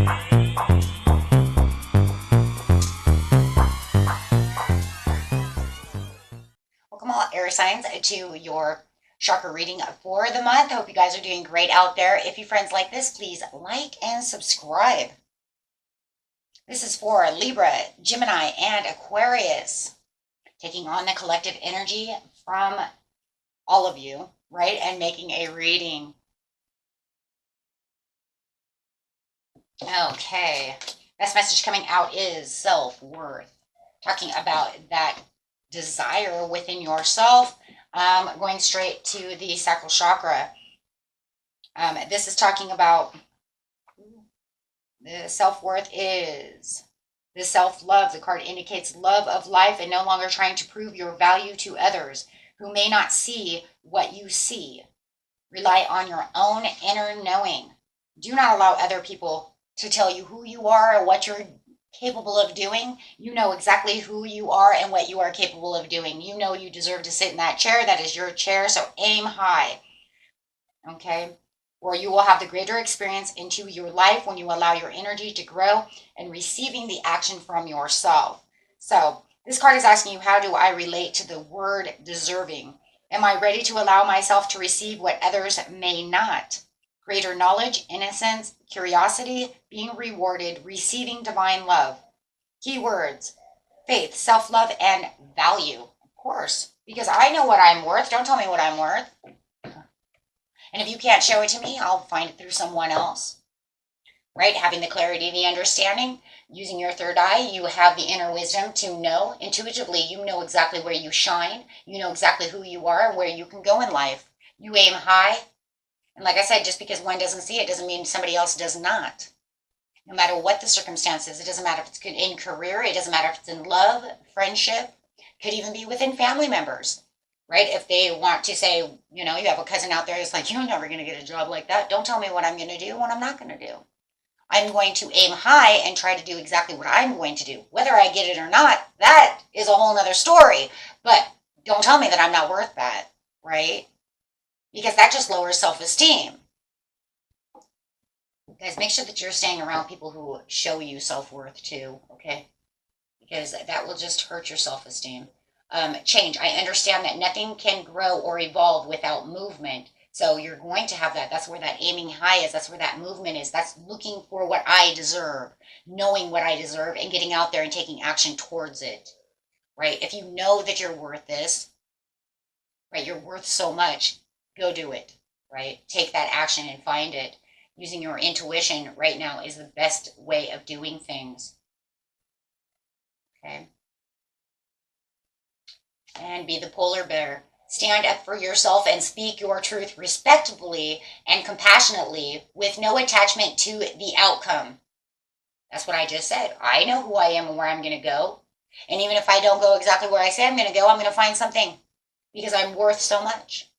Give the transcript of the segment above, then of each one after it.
Welcome all air signs to your chakra reading for the month. I hope you guys are doing great out there. If you friends like this, please like and subscribe. This is for Libra, Gemini, and Aquarius. Taking on the collective energy from all of you, right? And making a reading. Okay. Best message coming out is self-worth. Talking about that desire within yourself. Going straight to the sacral chakra. This is talking about the self-worth is the self-love. The card indicates love of life and no longer trying to prove your value to others who may not see what you see. Rely on your own inner knowing. Do not allow other people to tell you who you are or what you're capable of doing. You know exactly who you are and what you are capable of doing. You know you deserve to sit in that chair. That is your chair, so aim high. Okay? Or you will have the greater experience into your life when you allow your energy to grow and receiving the action from yourself. So this card is asking you, how do I relate to the word deserving? Am I ready to allow myself to receive what others may not? Greater knowledge, innocence, curiosity, being rewarded, receiving divine love. Keywords: faith, self-love, and value. Of course, because I know what I'm worth. Don't tell me what I'm worth. And if you can't show it to me, I'll find it through someone else. Right? Having the clarity, the understanding, using your third eye, you have the inner wisdom to know intuitively. You know exactly where you shine. You know exactly who you are and where you can go in life. You aim high. And like I said, just because one doesn't see it doesn't mean somebody else does not. No matter what the circumstances, it doesn't matter if it's in career, it doesn't matter if it's in love, friendship, could even be within family members, right? If they want to say, you know, you have a cousin out there that's like, you're never going to get a job like that. Don't tell me what I'm going to do, what I'm not going to do. I'm going to aim high and try to do exactly what I'm going to do. Whether I get it or not, that is a whole nother story. But don't tell me that I'm not worth that, right? Because that just lowers self-esteem. Guys, make sure that you're staying around people who show you self-worth too, okay? Because that will just hurt your self-esteem. Change. I understand that nothing can grow or evolve without movement. So you're going to have that. That's where that aiming high is. That's where that movement is. That's looking for what I deserve, knowing what I deserve, and getting out there and taking action towards it, right? If you know that you're worth this, right, you're worth so much, go do it, right? Take that action and find it. Using your intuition right now is the best way of doing things. Okay? And be the polar bear. Stand up for yourself and speak your truth respectfully and compassionately with no attachment to the outcome. That's what I just said. I know who I am and where I'm going to go. And even if I don't go exactly where I say I'm going to go, I'm going to find something because I'm worth so much,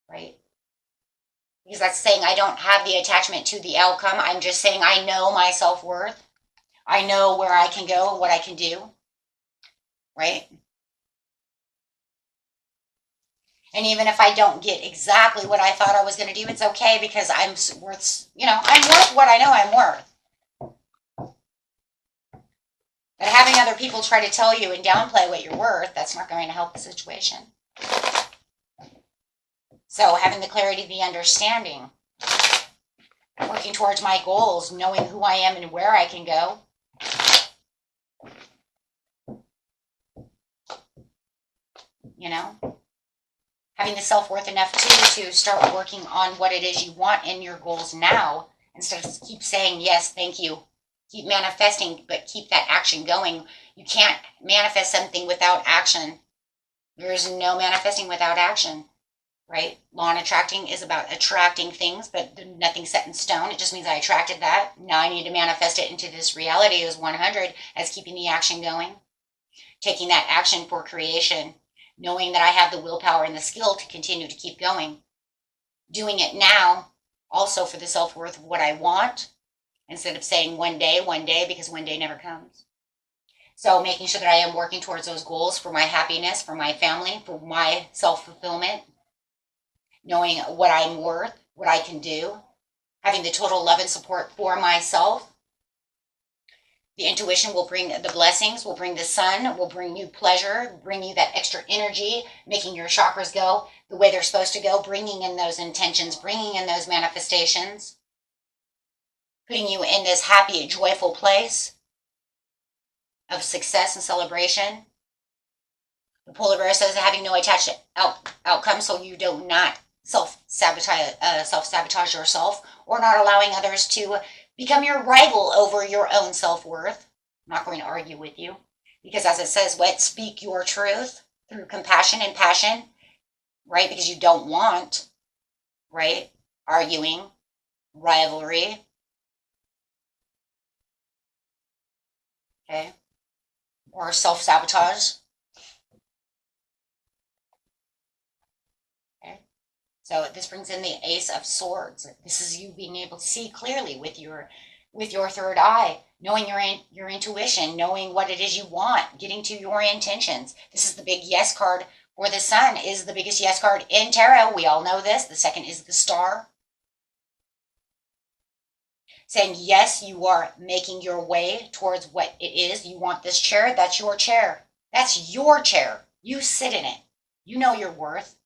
right? Because that's saying I don't have the attachment to the outcome. I'm just saying I know my self-worth. I know where I can go and what I can do, right? And even if I don't get exactly what I thought I was going to do, it's okay because I'm worth, I'm worth what I know I'm worth. But having other people try to tell you and downplay what you're worth, that's not going to help the situation. So having the clarity, the understanding, working towards my goals, knowing who I am and where I can go. Having the self-worth enough too to start working on what it is you want in your goals now instead of keep saying yes, thank you. Keep manifesting, but keep that action going. You can't manifest something without action. There is no manifesting without action. Right? Law and attracting is about attracting things, but nothing's set in stone. It just means I attracted that. Now I need to manifest it into this reality as 100 as keeping the action going. Taking that action for creation. Knowing that I have the willpower and the skill to continue to keep going. Doing it now also for the self-worth of what I want instead of saying one day, because one day never comes. So making sure that I am working towards those goals for my happiness, for my family, for my self-fulfillment. Knowing what I'm worth, what I can do, having the total love and support for myself, The intuition will bring the blessings, will bring the sun, will bring you pleasure, bring you that extra energy, making your chakras go the way they're supposed to go, bringing in those intentions, bringing in those manifestations, putting you in this happy, joyful place of success and celebration. The polar bear says having no attached outcome, so you do not self-sabotage yourself, or not allowing others to become your rival over your own self-worth. I'm not going to argue with you, because as it says, speak your truth through compassion and passion, right? Because you don't want, right, arguing, rivalry, okay, or self-sabotage. So this brings in the Ace of Swords. This is you being able to see clearly with your third eye, knowing your intuition, knowing what it is you want, getting to your intentions. This is the big yes card for the Sun, is the biggest yes card in tarot. We all know this. The second is the Star. Saying yes, you are making your way towards what it is. You want this chair. That's your chair. That's your chair. You sit in it. You know your worth.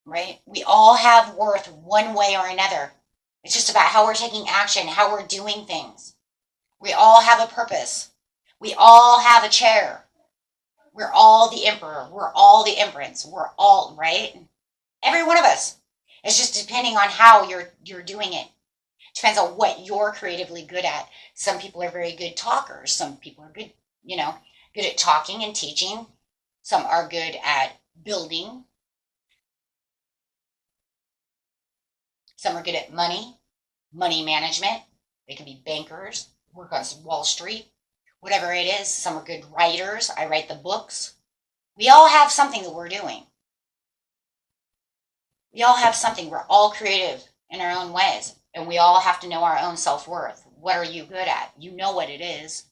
Right? We all have worth one way or another. It's just about how we're taking action, how we're doing things. We all have a purpose. We all have a chair. We're all the emperor. We're all the empress. We're all, right? Every one of us. It's just depending on how you're doing it. Depends on what you're creatively good at. Some people are very good talkers. Some people are good, good at talking and teaching. Some are good at building. Some are good at money management. They can be bankers, work on Wall Street, whatever it is. Some are good writers. I write the books. We all have something that we're doing. We all have something. We're all creative in our own ways. And we all have to know our own self-worth. What are you good at? You know what it is.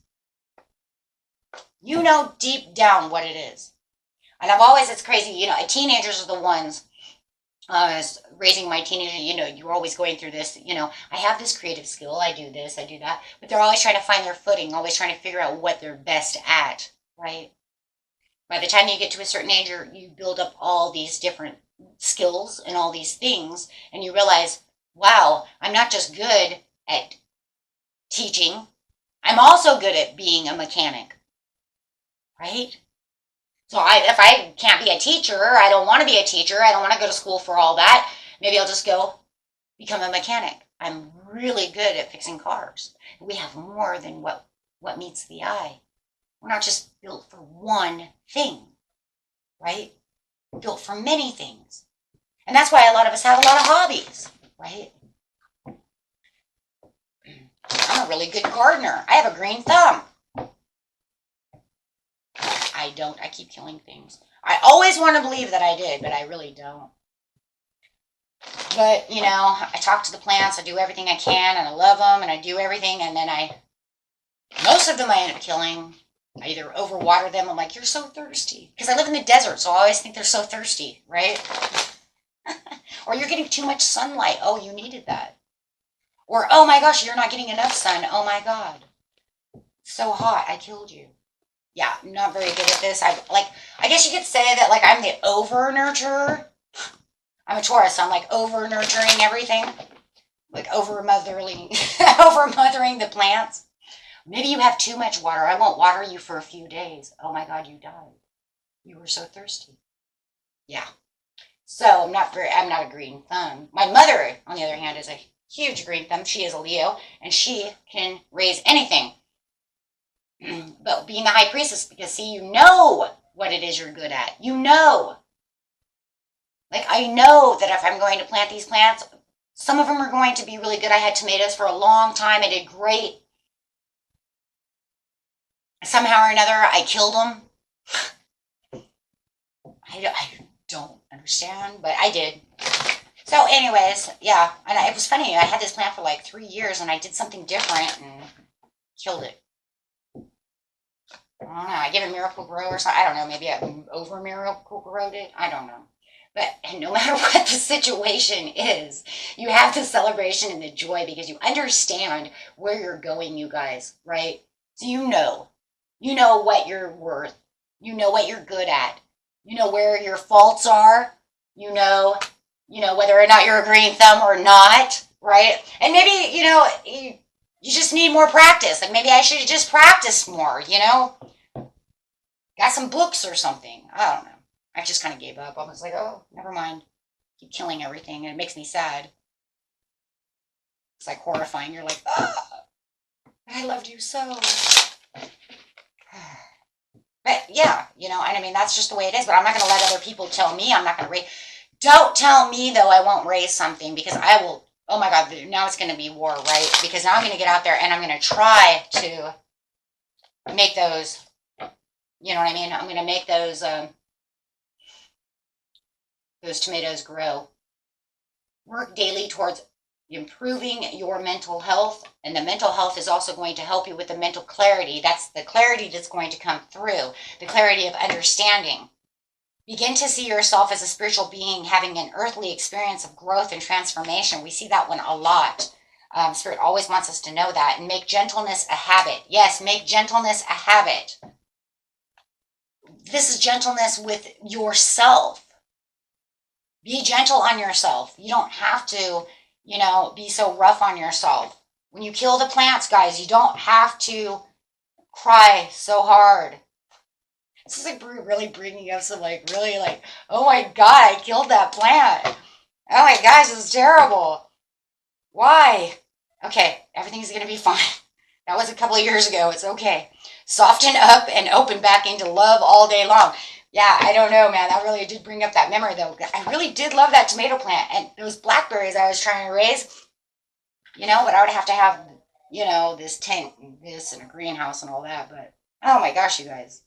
You know deep down what it is. And it's crazy, teenagers are the ones raising my teenager, you're always going through this, I have this creative skill, I do this, I do that, but they're always trying to find their footing, always trying to figure out what they're best at, right? By the time you get to a certain age, you build up all these different skills and all these things, and you realize, wow, I'm not just good at teaching, I'm also good at being a mechanic, right? So if I can't be a teacher, I don't want to be a teacher, I don't want to go to school for all that, maybe I'll just go become a mechanic. I'm really good at fixing cars. We have more than what meets the eye. We're not just built for one thing, right? We're built for many things. And that's why a lot of us have a lot of hobbies, right? I'm a really good gardener. I have a green thumb. I don't. I keep killing things. I always want to believe that I did, but I really don't. But, I talk to the plants, I do everything I can, and I love them, and I do everything, and then most of them I end up killing. I either overwater them, I'm like, you're so thirsty. Because I live in the desert, so I always think they're so thirsty, right? Or you're getting too much sunlight. Oh, you needed that. Or, oh my gosh, you're not getting enough sun. Oh my God. It's so hot, I killed you. Yeah, I'm not very good at this. I guess you could say that I'm the over-nurturer. I'm a Taurus, so I'm over-nurturing everything. Over-mothering the plants. Maybe you have too much water. I won't water you for a few days. Oh my God, you died. You were so thirsty. Yeah. So I'm not a green thumb. My mother, on the other hand, is a huge green thumb. She is a Leo, and she can raise anything. But being the high priestess, because see, you know what it is you're good at. You know. I know that if I'm going to plant these plants, some of them are going to be really good. I had tomatoes for a long time. I did great. Somehow or another, I killed them. I don't understand, but I did. So anyways, yeah. And it was funny. I had this plant for 3 years, and I did something different and killed it. I don't know. I give it Miracle Grow or something. I don't know. Maybe I over Miracle Growed it. I don't know. But no matter what the situation is, you have the celebration and the joy because you understand where you're going, you guys, right? So you know what you're worth. You know what you're good at. You know where your faults are. You know whether or not you're a green thumb or not, right? And maybe, you just need more practice. Like maybe I should have just practiced more, Got some books or something. I don't know. I just kind of gave up. I was like, oh, never mind. Keep killing everything. And it makes me sad. It's like horrifying. You're like, oh, I loved you so. But yeah, and I mean, that's just the way it is. But I'm not going to let other people tell me I'm not going to raise. Don't tell me, though, I won't raise something because I will. Oh my God, now it's going to be war, right? Because now I'm going to get out there and I'm going to try to make those, you know what I mean? I'm going to make those tomatoes grow. Work daily towards improving your mental health, and the mental health is also going to help you with the mental clarity. That's the clarity that's going to come through, the clarity of understanding. Begin to see yourself as a spiritual being having an earthly experience of growth and transformation. We see that one a lot. Spirit always wants us to know that. And make gentleness a habit. Yes, make gentleness a habit. This is gentleness with yourself. Be gentle on yourself. You don't have to, be so rough on yourself. When you kill the plants, guys, you don't have to cry so hard. This is like really bringing up some oh my God, I killed that plant. Oh my gosh, this is terrible. Why? Okay, everything's going to be fine. That was a couple of years ago. It's okay. Soften up and open back into love all day long. Yeah, I don't know, man. That really did bring up that memory, though. I really did love that tomato plant. And those blackberries I was trying to raise, but I would have to have, this tent and this and a greenhouse and all that. But, oh my gosh, you guys.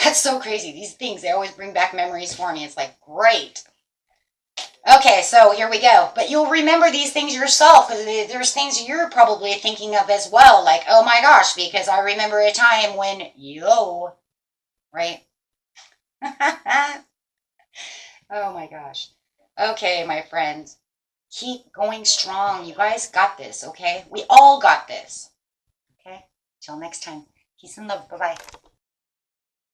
That's so crazy. These things, they always bring back memories for me. It's like, great. Okay, so here we go. But you'll remember these things yourself. There's things you're probably thinking of as well. Like, oh my gosh, because I remember a time when, right? Oh my gosh. Okay, my friends. Keep going strong. You guys got this, okay? We all got this. Okay? Till next time. Peace and love. Bye-bye.